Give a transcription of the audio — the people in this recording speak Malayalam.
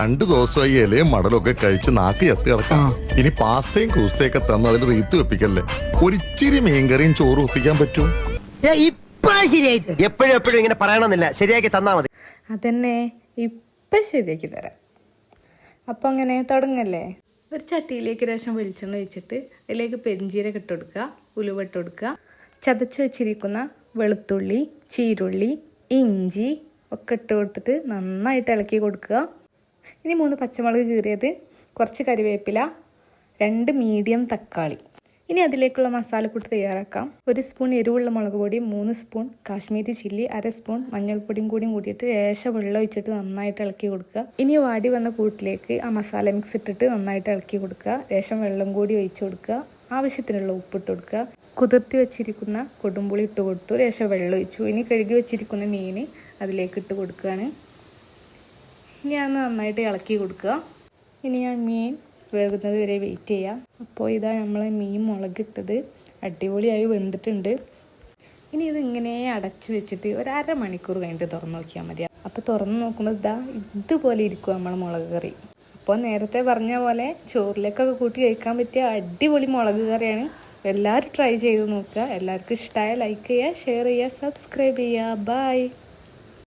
2 ദിവസമായി ഇലയും മടലൊക്കെ കഴിച്ച് നാക്ക് ചത്ത് കിടക്കാം. ഇനി പാസ്തയും കൂസ്തയൊക്കെ തന്ന് അതിൽ റീത്ത് വെപ്പിക്കല്ലേ. ഒരിച്ചിരി മീൻകറിയും ചോറും ഒപ്പിക്കാൻ പറ്റും. എപ്പോഴും എപ്പോഴും ഇങ്ങനെ പറയണമെന്നില്ല, ശരിയാക്കി തന്നാ മതി. അതന്നെ ഇപ്പം ശരിയാക്കി തരാം. അപ്പം അങ്ങനെ തുടങ്ങല്ലേ. ഒരു ചട്ടിയിലേക്ക് രസം വെളിച്ചെണ്ണ ഒഴിച്ചിട്ട് അതിലേക്ക് പെരിഞ്ചീരകം ഇട്ട് കൊടുക്കുക, ഉലുവ ഇട്ട് കൊടുക്കുക, ചതച്ച് വെച്ചിരിക്കുന്ന വെളുത്തുള്ളി, ചീരുള്ളി, ഇഞ്ചി ഒക്കെ ഇട്ട് കൊടുത്തിട്ട് നന്നായിട്ട് ഇളക്കി കൊടുക്കുക. ഇനി 3 പച്ചമുളക് കീറിയത്, കുറച്ച് കരിവേപ്പില, 2 മീഡിയം തക്കാളി. ഇനി അതിലേക്കുള്ള മസാലക്കൂട്ട് തയ്യാറാക്കാം. 1 സ്പൂൺ എരിവുള്ള മുളക് പൊടി, 3 സ്പൂൺ കാശ്മീരി ചില്ലി, 1/2 സ്പൂൺ മഞ്ഞൾപ്പൊടിയും കൂടിയിട്ട് ലേശം വെള്ളം ഒഴിച്ചിട്ട് നന്നായിട്ട് ഇളക്കി കൊടുക്കുക. ഇനി വാടി വന്ന കൂട്ടിലേക്ക് ആ മസാല മിക്സ് ഇട്ടിട്ട് നന്നായിട്ട് ഇളക്കി കൊടുക്കുക. ലേശം വെള്ളം കൂടി ഒഴിച്ച് കൊടുക്കുക. ആവശ്യത്തിനുള്ള ഉപ്പിട്ട് കൊടുക്കുക. കുതിർത്തി വെച്ചിരിക്കുന്ന കൊടുമ്പുളി ഇട്ട് കൊടുത്തു. ലേശം വെള്ളം ഒഴിച്ചു. ഇനി കഴുകി വെച്ചിരിക്കുന്ന മീൻ അതിലേക്ക് ഇട്ട് കൊടുക്കുകയാണ്. ഇനി അത് നന്നായിട്ട് ഇളക്കി കൊടുക്കുക. ഇനി ഞാൻ മീൻ വേകുന്നത് വരെ വെയിറ്റ് ചെയ്യാം. അപ്പോൾ ഇതാ നമ്മളെ മീൻ മുളകിട്ടത് അടിപൊളിയായി വെന്തിട്ടുണ്ട്. ഇനി ഇത് ഇങ്ങനെ അടച്ച് വെച്ചിട്ട് ഒരു 1/2 മണിക്കൂർ കഴിഞ്ഞിട്ട് തുറന്ന് നോക്കിയാൽ മതി. അപ്പോൾ തുറന്ന് നോക്കുമ്പോൾ ഇതുപോലെ ഇരിക്കും നമ്മളെ മുളക് കറി. അപ്പോൾ നേരത്തെ പറഞ്ഞ പോലെ ചോറിലേക്കൊക്കെ കൂട്ടി കഴിക്കാൻ പറ്റിയ അടിപൊളി മുളക് കറിയാണ്. എല്ലാവരും ട്രൈ ചെയ്ത് നോക്കുക. എല്ലാവർക്കും ഇഷ്ടമായ ലൈക്ക് ചെയ്യുക, ഷെയർ ചെയ്യുക, സബ്സ്ക്രൈബ് ചെയ്യുക. ബൈ.